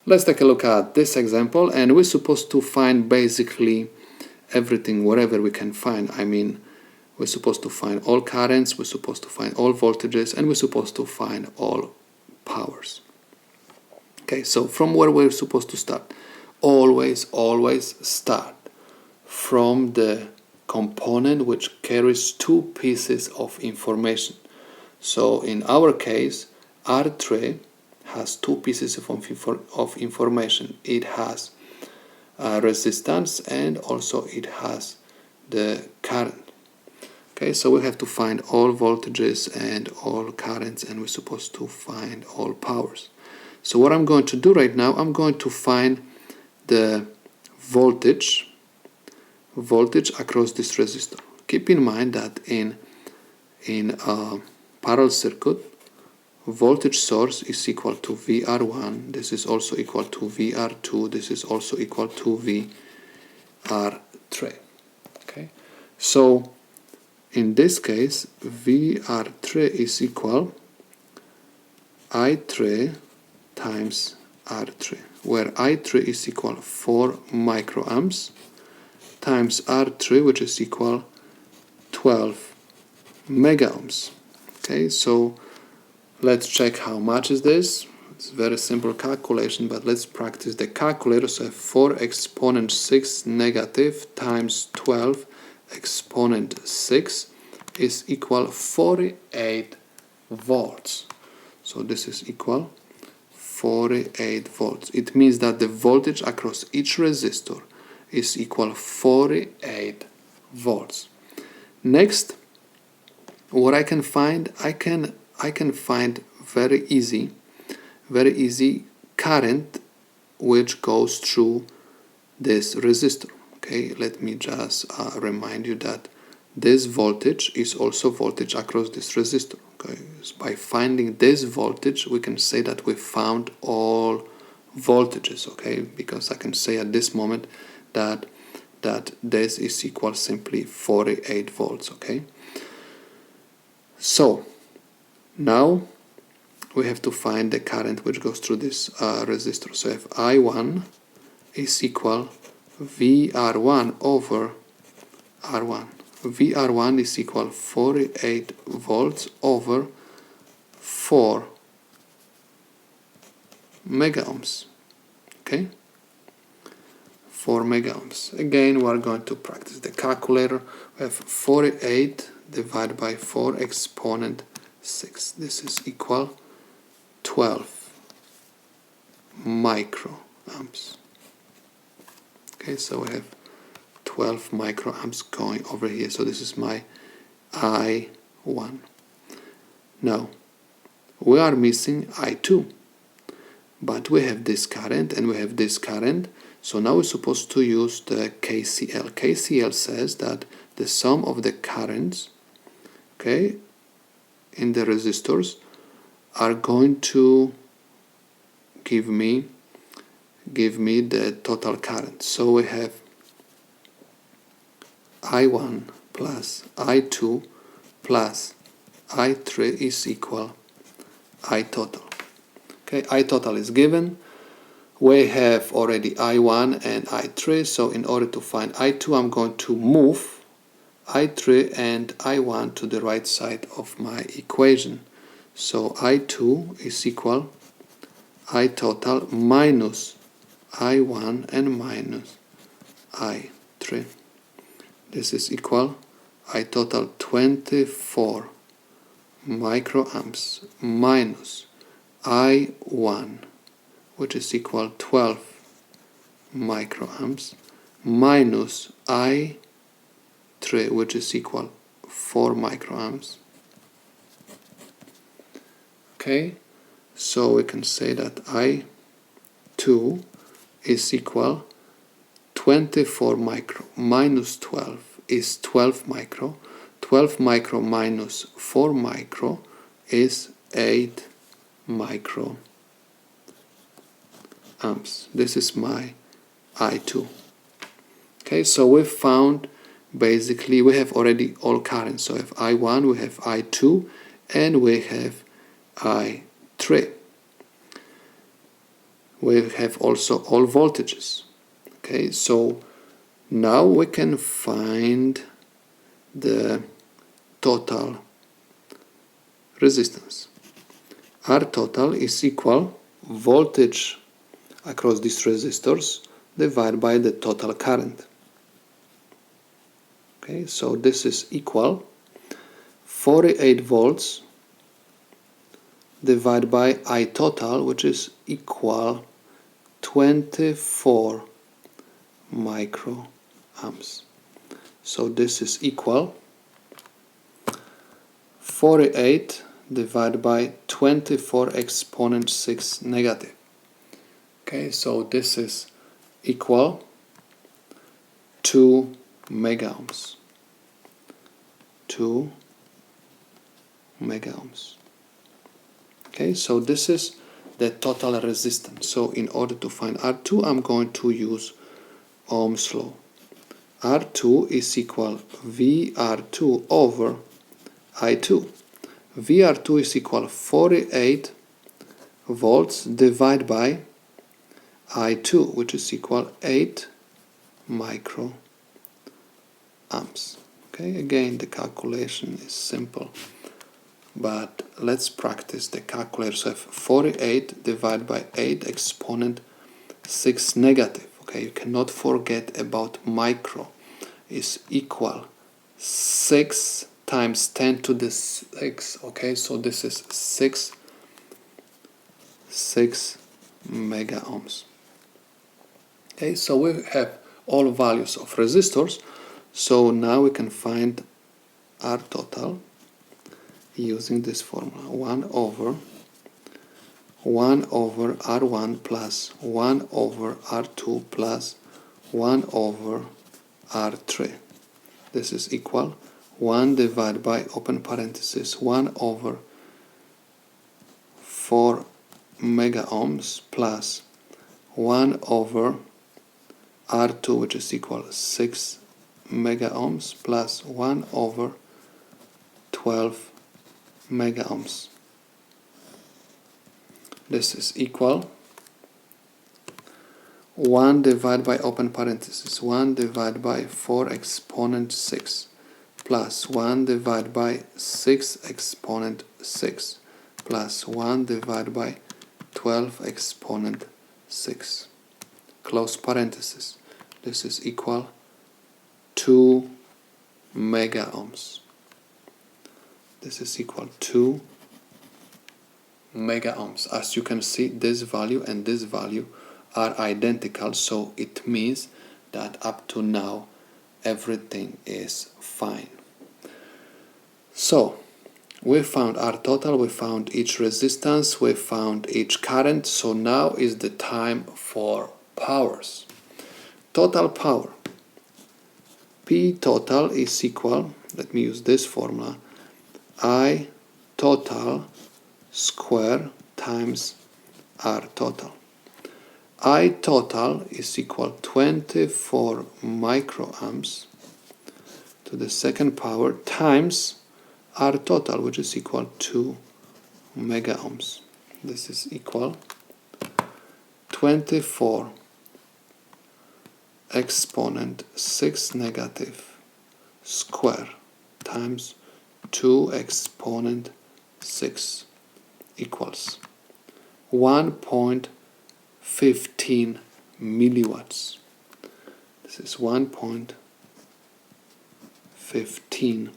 Let's take a look at this example, and we're supposed to find basically everything, whatever we can find. I mean, we're supposed to find all currents, we're supposed to find all voltages, and we're supposed to find all powers. Okay, so from where we're supposed to start? Always start from the component which carries two pieces of information. So in our case, R3 has two pieces of information. It has resistance, and also it has the current. Okay, so we have to find all voltages and all currents, and we're supposed to find all powers. So what I'm going to do right now, I'm going to find the voltage across this resistor. Keep in mind that in a parallel circuit, voltage source is equal to VR1, this is also equal to VR2, this is also equal to VR3. Okay, so in this case, VR3 is equal I3 times R3, where I3 is equal 4 microamps times R3, which is equal 12 megaohms. Okay, so let's check how much is this. It's a very simple calculation, but let's practice the calculator. So 4 exponent 6 negative times 12 exponent 6 is equal 48 volts. So this is equal 48 volts. It means that the voltage across each resistor is equal 48 volts. Next, what I can find, I can find very easy current which goes through this resistor. Okay, let me just remind you that this voltage is also voltage across this resistor. Okay, so by finding this voltage, we can say that we found all voltages. Okay, because I can say at this moment that this is equal simply 48 volts. Okay, so now we have to find the current which goes through this resistor. So if I1 is equal VR1 over R1, VR1 is equal 48 volts over 4 megaohms. Okay, 4 megaohms. Again, we are going to practice the calculator. We have 48 divided by 4 exponent 6. This is equal 12 microamps. Okay, so we have 12 microamps going over here. So this is my I1. Now, we are missing I2. But we have this current and we have this current. So now we're supposed to use the KCL. KCL says that the sum of the currents, okay, in the resistors are going to give me the total current. So we have I1 plus I2 plus I3 is equal I total. Okay, I total is given. We have already I1 and I3, so in order to find I2, I'm going to move I3 and I1 to the right side of my equation. So I2 is equal I total minus I1 and minus I3. This is equal I total 24 microamps minus I1, which is equal 12 microamps, minus I3, which is equal 4 microamps. Okay, so we can say that I2 is equal 24 micro minus 12 is 12 micro. 12 micro minus 4 micro is 8 micro amps. This is my I2. Okay, so we found basically we have already all currents. So we have I1, we have I2, and we have I3. we have also all voltages. Okay, so now we can find the total resistance. R total is equal voltage across these resistors divided by the total current. Okay, so this is equal 48 volts divided by I total, which is equal 24 microamps. So this is equal 48 divided by 24 exponent 6 negative. Okay, so this is equal 2 megaohms. 2 megaohms. Okay, so this is the total resistance. So in order to find R2, I'm going to use Ohm's law. R2 is equal VR2 over I2. VR2 is equal 48 volts divided by I2, which is equal 8 microamps. Okay, again, the calculation is simple, but let's practice the calculator. So 48 divided by 8 exponent 6 negative. Okay, you cannot forget about micro. Is equal 6 times 10 to the 6. Okay, so this is 6 megaohms. Okay, so we have all values of resistors. So now we can find R total using this formula. 1 over R1 plus 1 over R2 plus 1 over R3. This is equal 1 divided by, open parenthesis, 1 over 4 megaohms plus 1 over R2, which is equal 6 megaohms plus 1 over 12 megaohms. This is equal 1 divided by, open parenthesis, 1 divided by 4 exponent 6 plus 1 divided by 6 exponent 6 plus 1 divided by 12 exponent 6. Close parenthesis. This is equal 2 megaohms. This is equal 2 megaohms. As you can see, this value and this value are identical, so it means that up to now everything is fine. So we found R total, we found each resistance, we found each current. So now is the time for powers. Total power. P total is equal, let me use this formula, I total square times R total. I total is equal 24 microamps to the second power times R total, which is equal 2 megaohms. This is equal 24 exponent 6 negative square times 2 exponent 6 equals 1.15 milliwatts. This is 1.15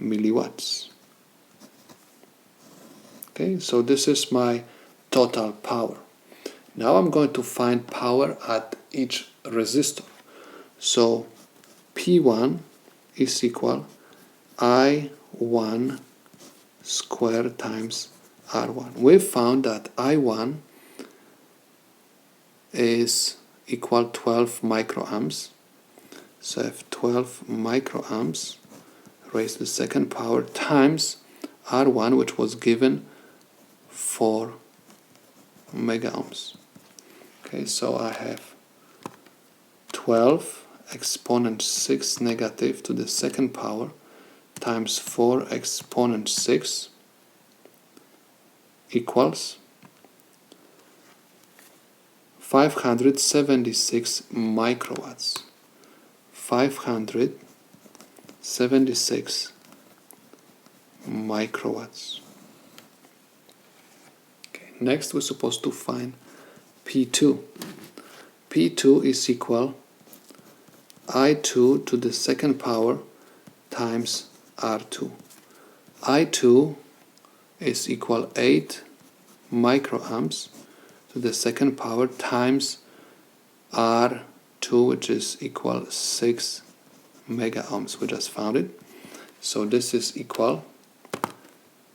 milliwatts. Okay, so this is my total power. Now I'm going to find power at each resistor. So P1 is equal I1 square times R1. We found that I1 is equal 12 microamps. So I have 12 microamps raised to the second power times R1, which was given 4 megaohms. Okay, so I have 12 exponent 6 negative to the second power times 4 exponent 6 equals 576 microwatts. 576 microwatts. Okay, next we're supposed to find P2. P2 is equal I2 to the second power times R2. I2 is equal 8 microamps to the second power times R2, which is equal 6 mega ohms. We just found it. So this is equal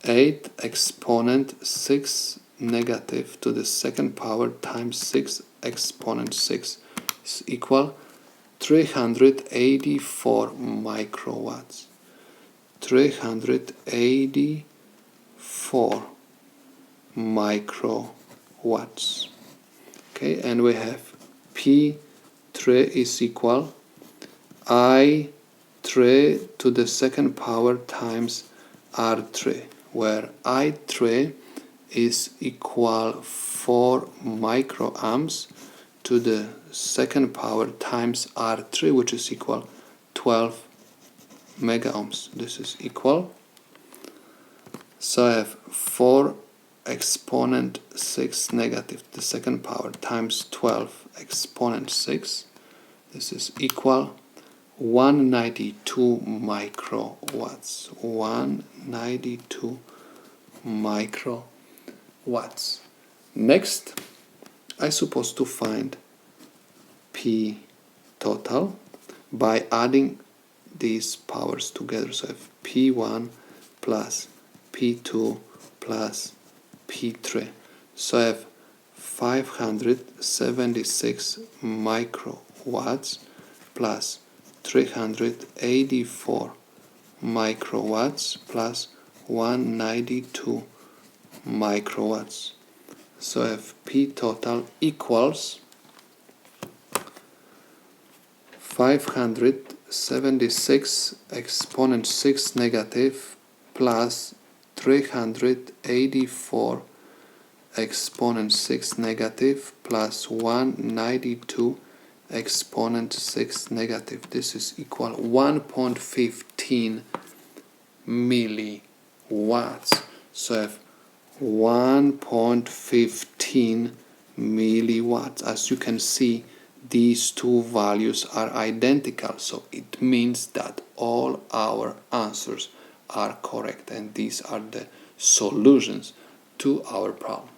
8 exponent 6 negative to the second power times 6 exponent 6 is equal 384 microwatts. 384 microwatts. Okay, and we have P3 is equal I3 to the second power times R3, where I3 is equal 4 microamps to the second power times R3, which is equal 12 mega ohms. This is equal. So I have 4 exponent 6 negative to the second power times 12 exponent 6. This is equal 192 microwatts. 192 microwatts. Next, I'm supposed to find P total by adding these powers together. So I have P1 plus P2 plus P3. So I have 576 microwatts plus 384 microwatts plus 192 microwatts. So I have P total equals 576 exponent 6 negative plus 384 exponent 6 negative plus 192 exponent 6 negative. This is equal 1.15 milliwatts. So I have 1.15 milliwatts. As you can see, these two values are identical, so it means that all our answers are correct, and these are the solutions to our problem.